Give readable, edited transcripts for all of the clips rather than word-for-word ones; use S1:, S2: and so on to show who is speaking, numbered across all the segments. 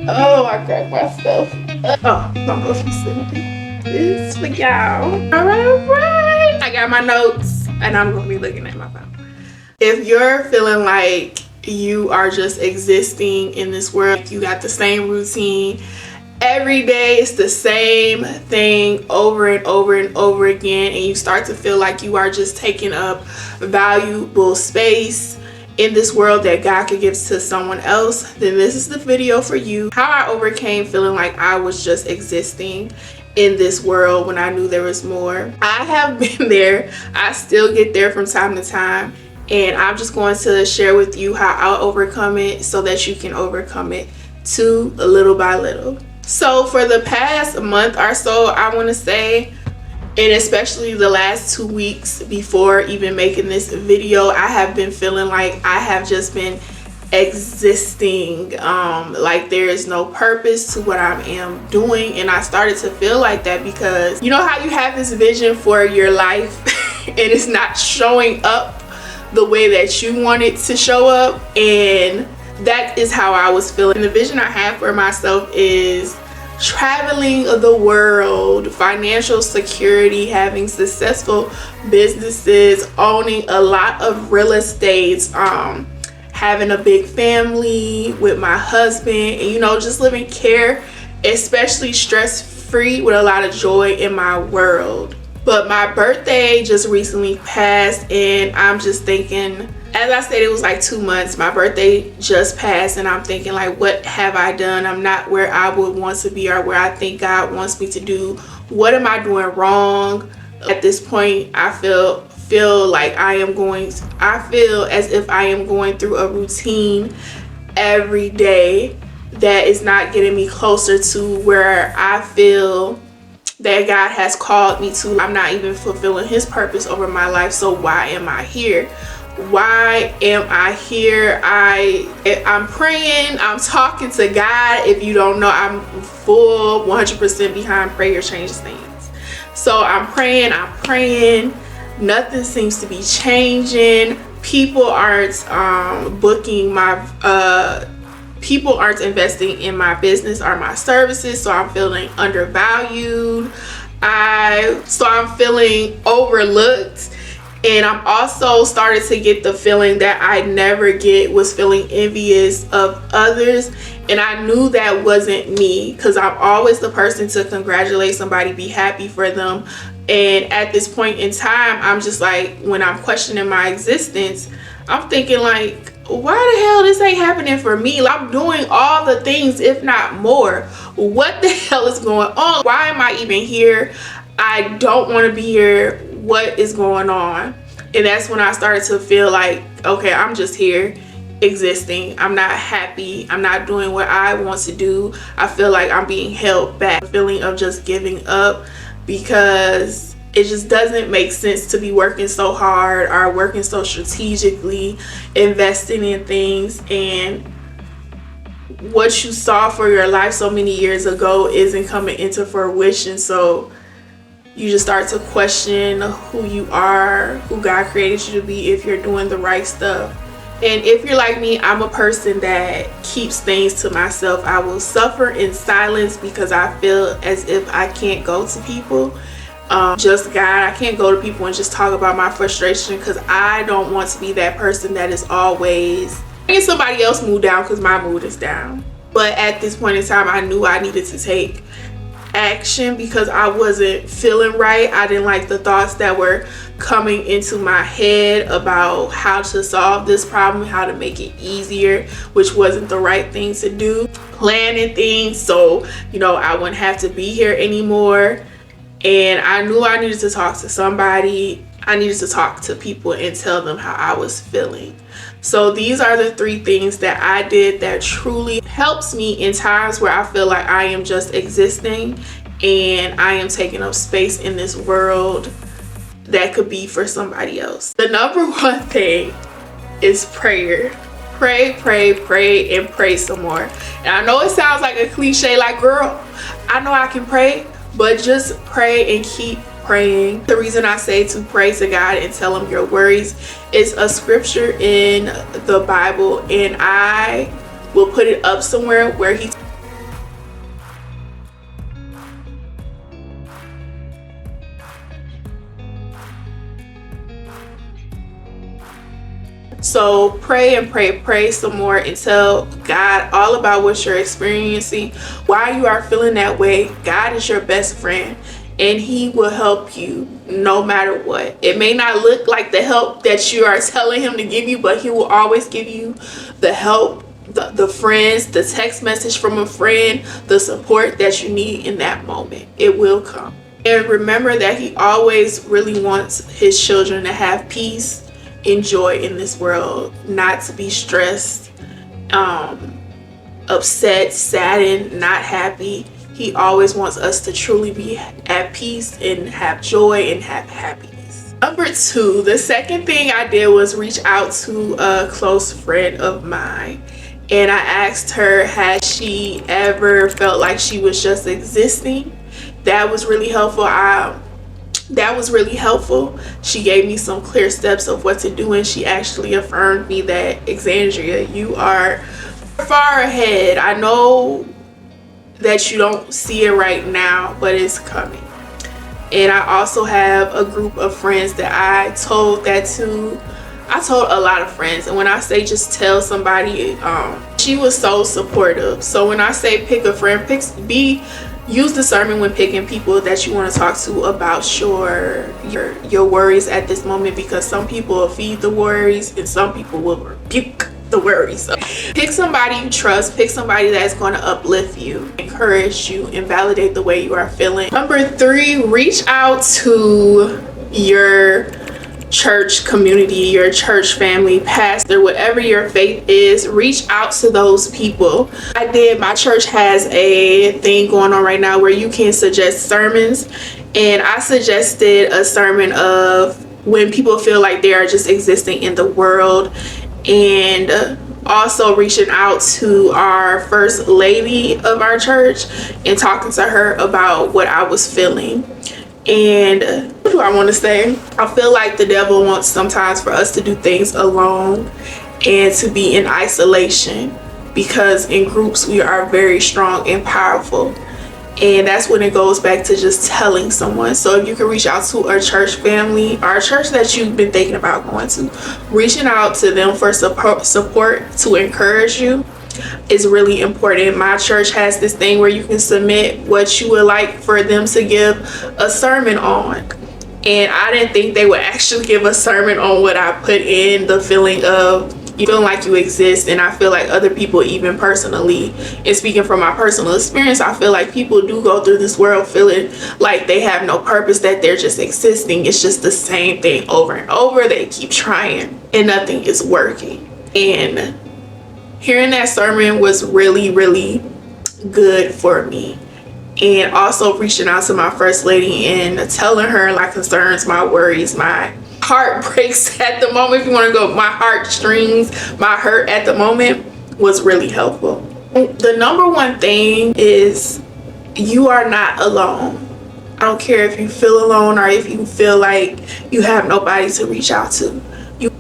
S1: Oh, I cracked myself. Oh, I'm supposed to be sitting this for y'all. All right. I got my notes and I'm gonna be looking at my phone. If you're feeling like you are just existing in this world, you got the same routine every day, it's the same thing over and over and over again, and you start to feel like you are just taking up valuable space in this world that God could give to someone else, then this is the video for you. How I overcame feeling like I was just existing in this world when I knew there was more. I have been there. I still get there from time to time, and I'm just going to share with you how I'll overcome it so that you can overcome it too, little by little. So for the past month or so, I want to say, and especially the last 2 weeks before even making this video, I have been feeling like I have just been existing, like there is no purpose to what I am doing. And I started to feel like that because you know how you have this vision for your life and it's not showing up the way that you want it to show up, and that is how I was feeling. And the vision I have for myself is traveling the world, financial security, having successful businesses, owning a lot of real estate, having a big family with my husband, and you know, just living care, especially stress-free, with a lot of joy in my world. But my birthday just recently passed, and I'm just thinking, as I said, it was like 2 months. My birthday just passed, and I'm thinking like, what have I done? I'm not where I would want to be or where I think God wants me to do. What am I doing wrong? At this point, I feel like I feel as if I am going through a routine every day that is not getting me closer to where I feel that God has called me to. I'm not even fulfilling his purpose over my life. So why am I here? Why am I here? I'm praying, I'm talking to God. If you don't know, I'm full 100% behind prayer changes things. So I'm praying, nothing seems to be changing. People aren't people aren't investing in my business or my services, so I'm feeling undervalued. So I'm feeling overlooked. And I'm also started to get the feeling that I never was feeling envious of others. And I knew that wasn't me, because I'm always the person to congratulate somebody, be happy for them. And at this point in time, I'm just like, when I'm questioning my existence, I'm thinking like, why the hell this ain't happening for me? Like, I'm doing all the things, if not more. What the hell is going on? Why am I even here? I don't want to be here. What is going on? And that's when I started to feel like, okay, I'm just here existing. I'm not happy. I'm not doing what I want to do. I feel like I'm being held back. A feeling of just giving up, because it just doesn't make sense to be working so hard or working so strategically, investing in things, and what you saw for your life so many years ago isn't coming into fruition. So you just start to question who you are, who God created you to be, if you're doing the right stuff. And if you're like me, I'm a person that keeps things to myself. I will suffer in silence because I feel as if I can't go to people. Just God, I can't go to people and just talk about my frustration, because I don't want to be that person that is always making somebody else mood down because my mood is down. But at this point in time, I knew I needed to take action because I wasn't feeling right. I didn't like the thoughts that were coming into my head about how to solve this problem, how to make it easier, which wasn't the right thing to do. Planning things so, you know, I wouldn't have to be here anymore. And I knew I needed to talk to somebody. I needed to talk to people and tell them how I was feeling. So these are the 3 things that I did that truly helps me in times where I feel like I am just existing and I am taking up space in this world that could be for somebody else. The number 1 thing is prayer. Pray, and pray some more. And I know it sounds like a cliche, like, girl, I know I can pray, but just pray and keep praying. The reason I say to pray to God and tell him your worries is a scripture in the Bible, and I will put it up somewhere where he So pray and pray some more and tell God all about what you're experiencing, why you are feeling that way. God is your best friend and he will help you no matter what. It may not look like the help that you are telling him to give you, but he will always give you the help, the friends, the text message from a friend, the support that you need in that moment. It will come. And remember that he always really wants his children to have peace, enjoy in this world, not to be stressed, upset, saddened, not happy. He always wants us to truly be at peace and have joy and have happiness. Number 2, the second thing I did was reach out to a close friend of mine, and I asked her, has she ever felt like she was just existing? That was really helpful. She gave me some clear steps of what to do, and she actually affirmed me that, Exandria, you are far ahead. I know that you don't see it right now, but it's coming. And I also have a group of friends that I told that to. I told a lot of friends, and when I say just tell somebody, she was so supportive. So when I say pick a friend, use discernment when picking people that you want to talk to about your worries at this moment, because some people will feed the worries and some people will rebuke the worries. So pick somebody you trust, pick somebody that's going to uplift you, encourage you, and validate the way you are feeling. Number 3, reach out to your church community, your church family, pastor, whatever your faith is. Reach out to those people. My church has a thing going on right now where you can suggest sermons, and I suggested a sermon of when people feel like they are just existing in the world, and also reaching out to our first lady of our church and talking to her about what I was feeling. And what do I want to say? I feel like the devil wants sometimes for us to do things alone and to be in isolation, because in groups we are very strong and powerful. And that's when it goes back to just telling someone. So if you can reach out to a church family, or a church that you've been thinking about going to, reaching out to them for support to encourage you is really important. My church has this thing where you can submit what you would like for them to give a sermon on, and I didn't think they would actually give a sermon on what I put in, the feeling of you feeling like you exist. And I feel like other people, even personally, and speaking from my personal experience, I feel like people do go through this world feeling like they have no purpose, that they're just existing. It's just the same thing over and over. They keep trying and nothing is working. And hearing that sermon was really, really good for me. And also reaching out to my first lady and telling her my concerns, my worries, my heartbreaks at the moment, if you want to go, my heartstrings, my hurt at the moment, was really helpful. The number one thing is you are not alone. I don't care if you feel alone or if you feel like you have nobody to reach out to.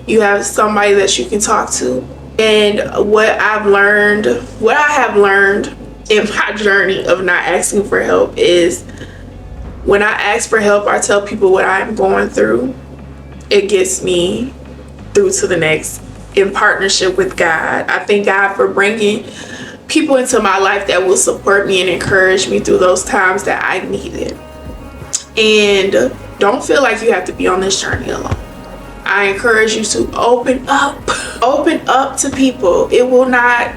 S1: You have somebody that you can talk to. And what I have learned in my journey of not asking for help is, when I ask for help, I tell people what I'm going through. It gets me through to the next, in partnership with God. I thank God for bringing people into my life that will support me and encourage me through those times that I needed. And don't feel like you have to be on this journey alone. I encourage you to open up to people. It will not,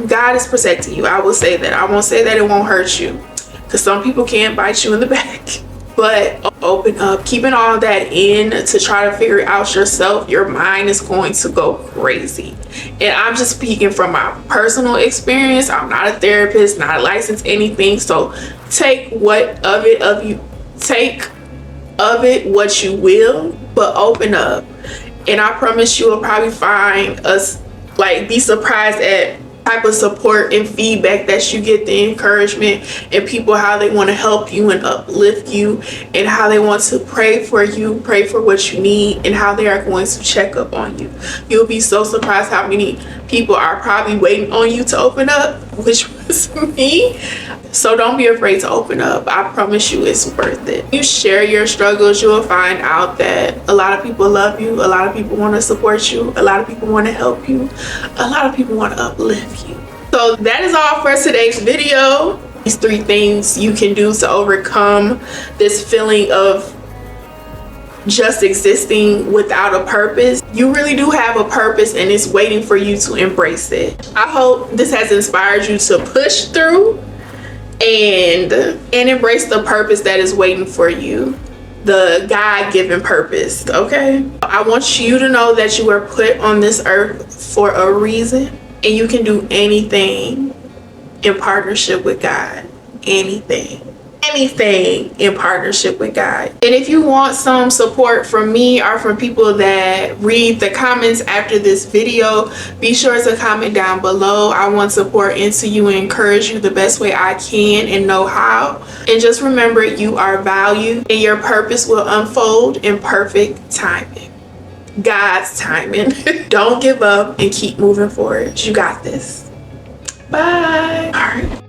S1: God is protecting you. I will say that. I won't say that it won't hurt you, because some people can bite you in the back. But open up. Keeping all that in to try to figure it out yourself, your mind is going to go crazy. And I'm just speaking from my personal experience. I'm not a therapist, not a licensed anything. So take of it what you will, but open up. And I promise you will probably find us, like, be surprised at type of support and feedback that you get, the encouragement, and people how they want to help you and uplift you, and how they want to pray for you, pray for what you need, and how they are going to check up on you. You'll be so surprised how many people are probably waiting on you to open up, which was me. So don't be afraid to open up. I promise you it's worth it. You share your struggles, you will find out that a lot of people love you, a lot of people want to support you, a lot of people want to help you, a lot of people want to uplift you. So that is all for today's video. These 3 things you can do to overcome this feeling of just existing without a purpose. You really do have a purpose, and it's waiting for you to embrace it. I hope this has inspired you to push through and embrace the purpose that is waiting for you, the God-given purpose. Okay, I want you to know that you are put on this earth for a reason, and you can do anything in partnership with God. Anything in partnership with God. And if you want some support from me or from people that read the comments after this video, be sure to comment down below. I want to pour into you and encourage you the best way I can and know how. And just remember, you are valued, and your purpose will unfold in perfect timing. God's timing. Don't give up and keep moving forward. You got this. Bye. All right.